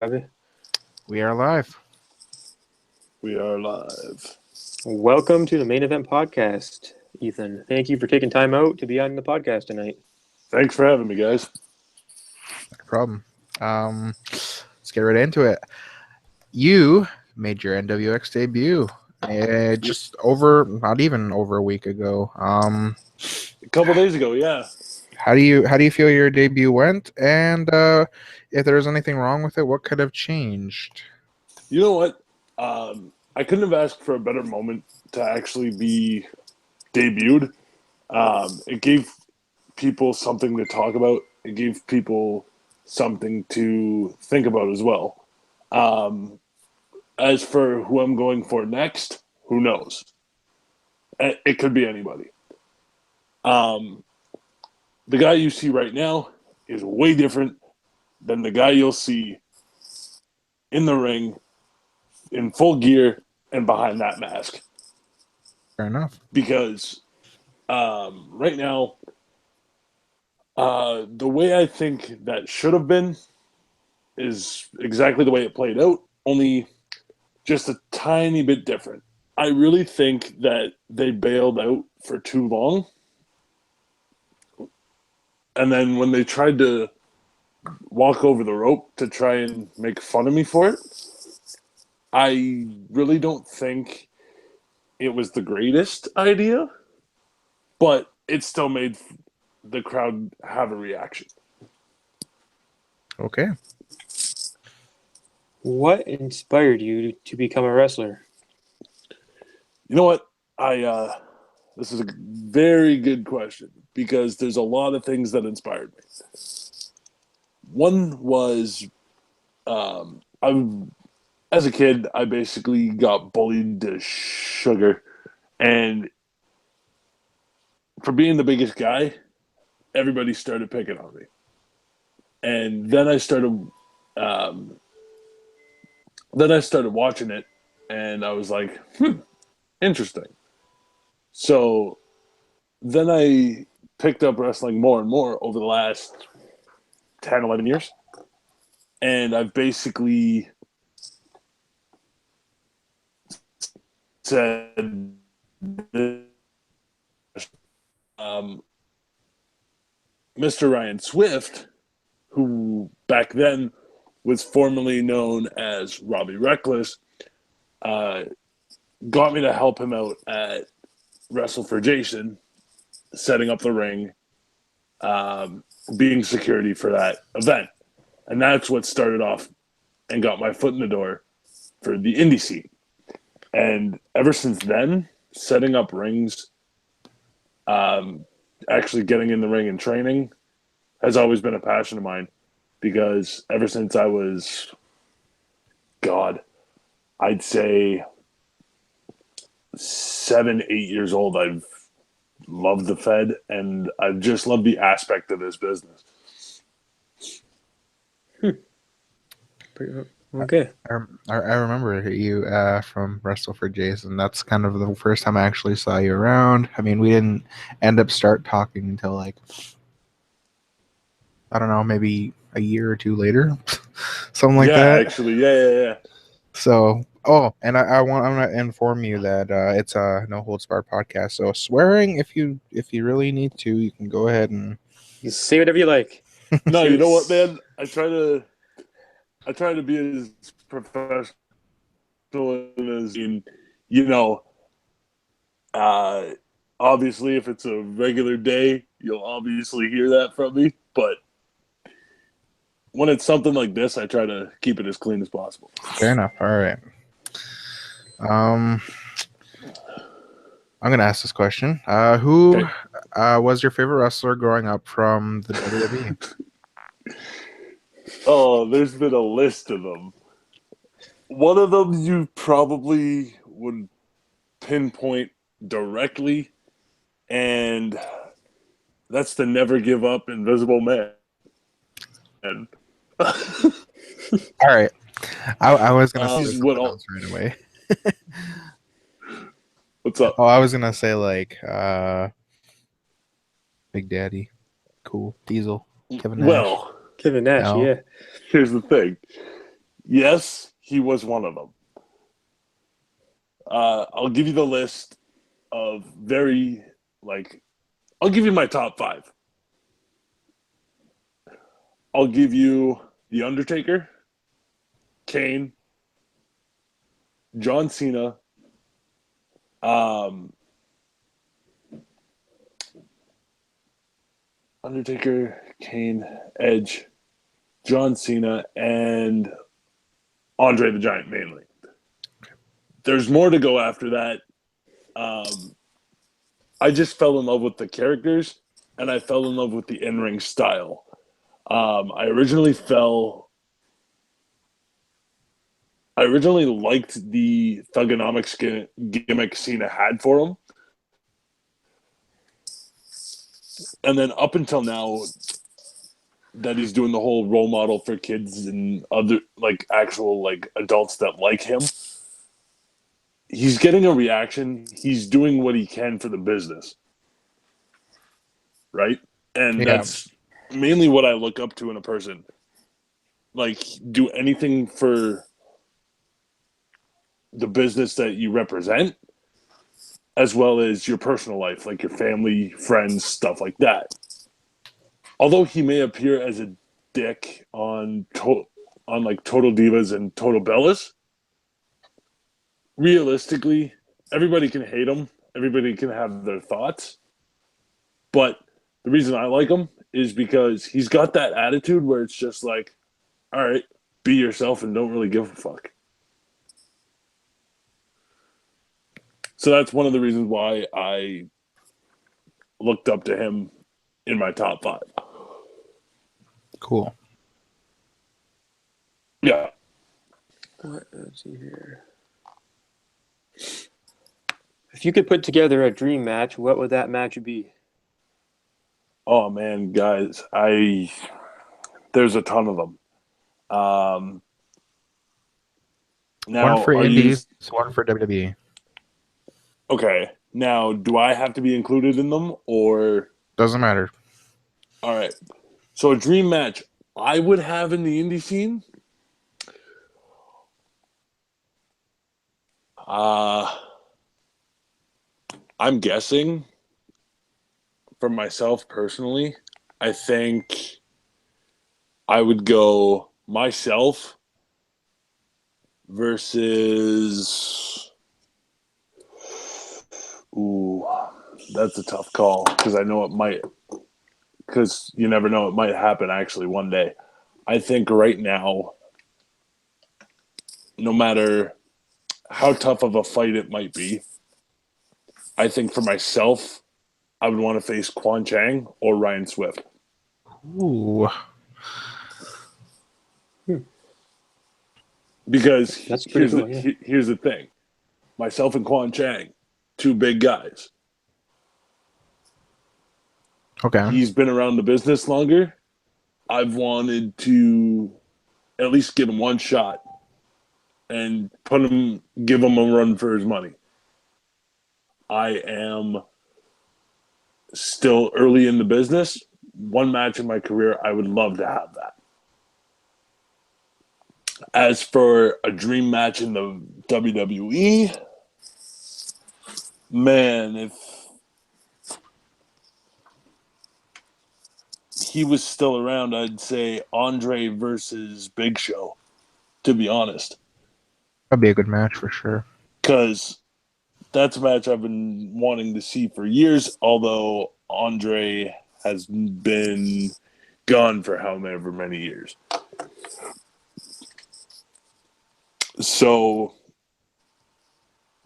We are live. We are live. Welcome to the main event podcast, Ethan. Thank you for taking time out to be on the podcast tonight. Thanks for having me, guys. No problem. Let's get right into it. You made your NWX debut not even over a week ago. A couple days ago, yeah. How do you feel your debut went? And if there was anything wrong with it, what could have changed? You know what? I couldn't have asked for a better moment to actually be debuted. It gave people something to talk about. It gave people something to think about as well. As for who I'm going for next, who knows? It could be anybody. The guy you see right now is way different than the guy you'll see in the ring in full gear and behind that mask. Fair enough. Because right now, the way I think that should have been is exactly the way it played out, only just a tiny bit different. I really think that they bailed out for too long. And then when they tried to walk over the rope to try and make fun of me for it, I really don't think it was the greatest idea, but it still made the crowd have a reaction. Okay. What inspired you to become a wrestler? You know what? This is a very good question because there's a lot of things that inspired me. One was, as a kid, I basically got bullied to sugar, and for being the biggest guy, everybody started picking on me, and then I started watching it, and I was like, interesting. So then I picked up wrestling more and more over the last 10, 11 years. And I've basically said, Mr. Ryan Swift, who back then was formerly known as Robbie Reckless, got me to help him out at Wrestle for Jason, setting up the ring, being security for that event. And that's what started off and got my foot in the door for the indie scene. And ever since then, setting up rings, actually getting in the ring and training has always been a passion of mine because ever since I was, I'd say 7, 8 years old, I've loved the Fed and I've just loved the aspect of this business. Okay. I remember you from Wrestle for Jason. That's kind of the first time I actually saw you around. I mean, we didn't end up start talking until like, I don't know, maybe a year or two later, something like that. Actually, yeah. So, and I'm gonna inform you that it's a no holds barred podcast. So swearing, if you really need to, you can go ahead and You say whatever you like. No, you know what, man? I try to be as professional as obviously if it's a regular day, you'll obviously hear that from me. But when it's something like this, I try to keep it as clean as possible. Fair enough. All right. I'm gonna ask this question. Who was your favorite wrestler growing up from the WWE? Oh, there's been a list of them. One of them you probably would pinpoint directly, and that's the Never Give Up Invisible Man. All right. I was gonna say something what else right away. What's up? Oh, I was gonna say like Big Daddy, cool, Diesel, Kevin Nash. Well, Kevin Nash, No. yeah. here's the thing. Yes, he was one of them. I'll give you the list of I'll give you my top 5. I'll give you The Undertaker, Kane, John Cena, Undertaker, Kane, Edge, John Cena, and Andre the Giant mainly. There's more to go after that. I just fell in love with the characters, and I fell in love with the in-ring style. I originally liked the Thugonomics gimmick Cena had for him. And then up until now, that he's doing the whole role model for kids and other actual adults that like him. He's getting a reaction. He's doing what he can for the business. Right? And that's mainly what I look up to in a person. Like, do anything for the business that you represent, as well as your personal life, like your family, friends, stuff like that. Although he may appear as a dick on Total Divas and Total Bellas, realistically, everybody can hate him. Everybody can have their thoughts. But the reason I like him is because he's got that attitude where it's just like, all right, be yourself and don't really give a fuck. So that's one of the reasons why I looked up to him in my top 5. Cool. Yeah. Let's see here. If you could put together a dream match, what would that match be? Oh man, guys, there's a ton of them. Now, One for Indies, one for WWE. Okay. Now, do I have to be included in them, or Doesn't matter. all right? So a dream match I would have in the indie scene. I'm guessing for myself personally, I think I would go myself versus. Ooh, that's a tough call because I know it might. Because you never know, it might happen actually one day. I think right now, no matter how tough of a fight it might be, I think for myself, I would want to face Quan Chang or Ryan Swift. Ooh. Because here's the thing. Myself and Quan Chang, 2 big guys. Okay. He's been around the business longer. I've wanted to at least give him one shot and give him a run for his money. I am still early in the business. One match in my career, I would love to have that. As for a dream match in the WWE, man, if he was still around, I'd say Andre versus Big Show, to be honest. That'd be a good match for sure. Because that's a match I've been wanting to see for years, although Andre has been gone for however many years. So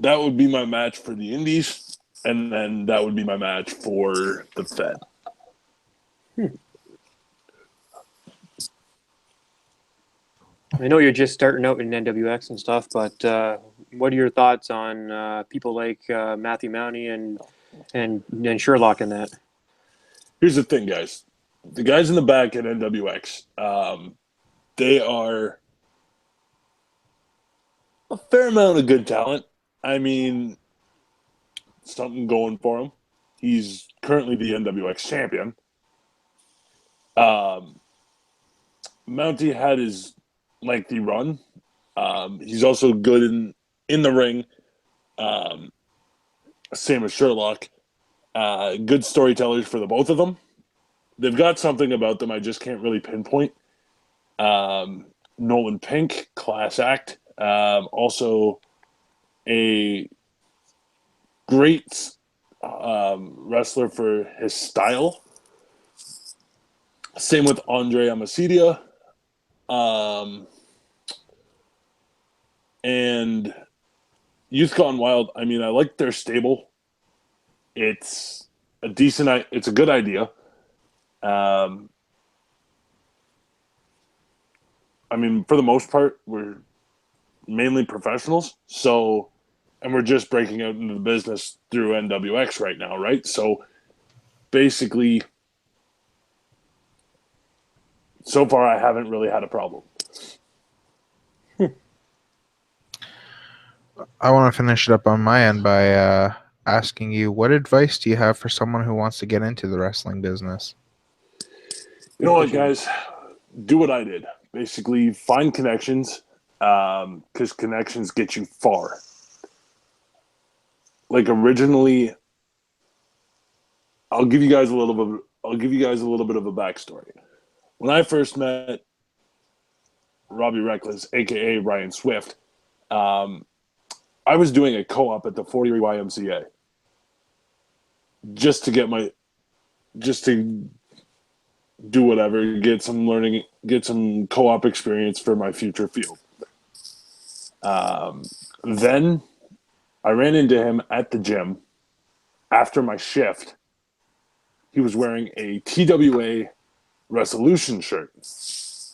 that would be my match for the Indies, and then that would be my match for the Fed. I know you're just starting out in NWX and stuff, but what are your thoughts on people like Matthew Mowney and Sherlock in that? Here's the thing, guys. The guys in the back at NWX, they are a fair amount of good talent. I mean, something going for him. He's currently the NWX champion. Mountie had his lengthy run. He's also good in the ring. Same as Sherlock. Good storytellers for the both of them. They've got something about them I just can't really pinpoint. Nolan Pink, class act. Also a great wrestler for his style. Same with Andre Amasidia. And Youth Gone Wild, I mean, I like their stable. It's a good idea. I mean, for the most part, we're mainly professionals. So, and we're just breaking out into the business through NWX right now, right? So, basically, so far, I haven't really had a problem. I want to finish it up on my end by asking you, what advice do you have for someone who wants to get into the wrestling business? You know what, guys? Do what I did. Basically, find connections, because connections get you far. Like originally, I'll give you guys a little bit of a backstory. When I first met Robbie Reckless, aka Ryan Swift, I was doing a co-op at the 40 YMCA just to do whatever, get some learning, get some co-op experience for my future field. Then I ran into him at the gym after my shift. He was wearing a TWA Resolution shirt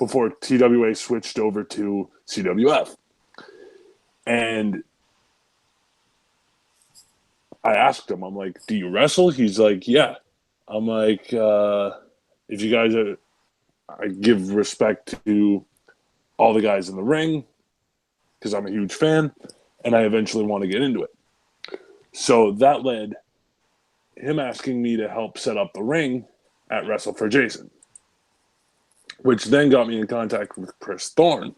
before TWA switched over to CWF. And I asked him, I'm like, do you wrestle? He's like, yeah. I'm like, if you guys are, I give respect to all the guys in the ring because I'm a huge fan and I eventually want to get into it. So that led him asking me to help set up the ring at Wrestle for Jason, which then got me in contact with Chris Thorne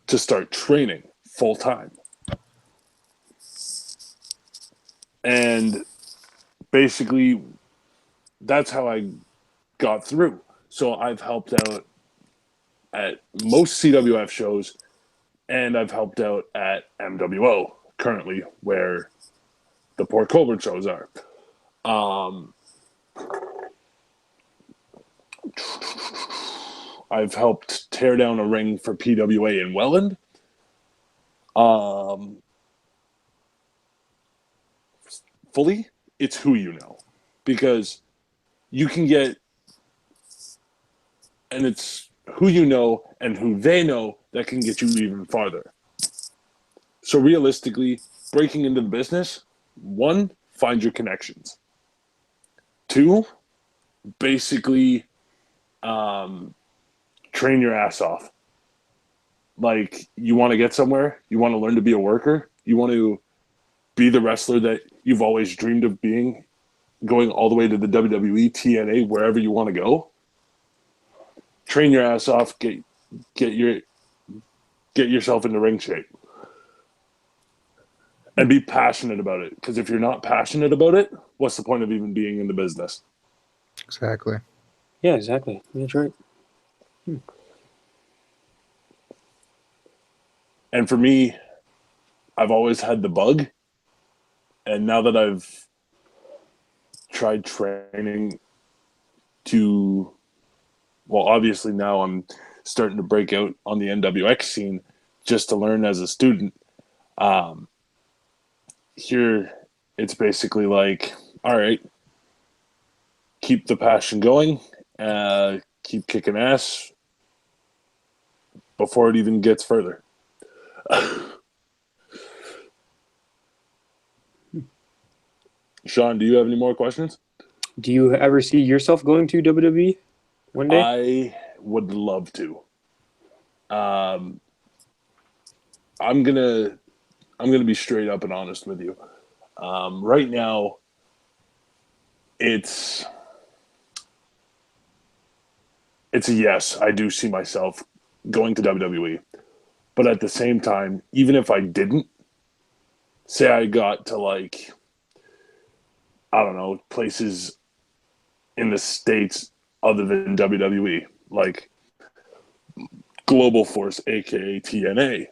to start training full time. And basically, that's how I got through. So I've helped out at most CWF shows, and I've helped out at MWO currently, where the Port Colborne shows are. I've helped tear down a ring for PWA in Welland. Fully, it's who you know. Because you can get, and it's who you know and who they know that can get you even farther. So realistically, breaking into the business, 1, find your connections. 2, basically train your ass off. Like, you want to get somewhere, you want to learn to be a worker, you want to be the wrestler that you've always dreamed of being, going all the way to the WWE, TNA, wherever you want to go. Train your ass off, get yourself into ring shape. And be passionate about it. Because if you're not passionate about it, what's the point of even being in the business? Exactly. Yeah, exactly. That's right. And for me, I've always had the bug. And now that I've tried training to, well, obviously now I'm starting to break out on the NWX scene just to learn as a student. Here, it's basically like, all right, keep the passion going, keep kicking ass before it even gets further. Sean, do you have any more questions? Do you ever see yourself going to WWE one day? I would love to. I'm gonna be straight up and honest with you. Right now, it's a yes. I do see myself going to WWE. But at the same time, even if I didn't, say I got to like, I don't know, places in the States other than WWE, like Global Force, aka TNA,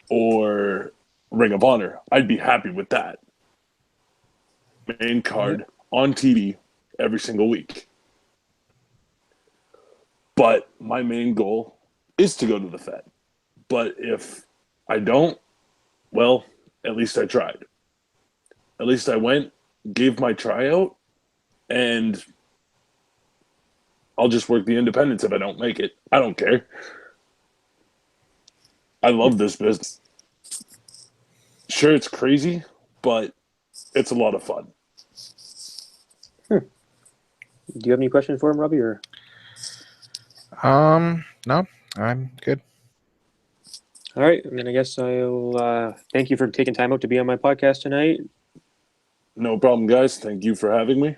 or Ring of Honor, I'd be happy with that. Main card on TV every single week. But my main goal is to go to the Fed. But if I don't, well, at least I tried. At least I went, gave my tryout, and I'll just work the independents if I don't make it. I don't care. I love this business. Sure, it's crazy, but it's a lot of fun. Do you have any questions for him, Robbie? Or No, I'm good. all right, I guess I'll thank you for taking time out to be on my podcast tonight. No problem, guys. Thank you for having me.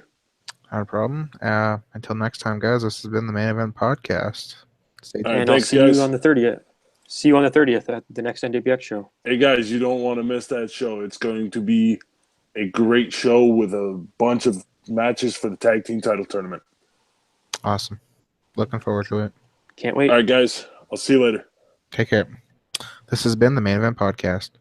Not a problem. Until next time, guys, this has been the Main Event Podcast. Stay tuned. All right, And thanks, I'll see guys. you on the 30th. See you on the 30th at the next NWX show. Hey, guys, you don't want to miss that show. It's going to be a great show with a bunch of matches for the tag team title tournament. Awesome. Looking forward to it. Can't wait. All right, guys. I'll see you later. Take care. This has been the Main Event Podcast.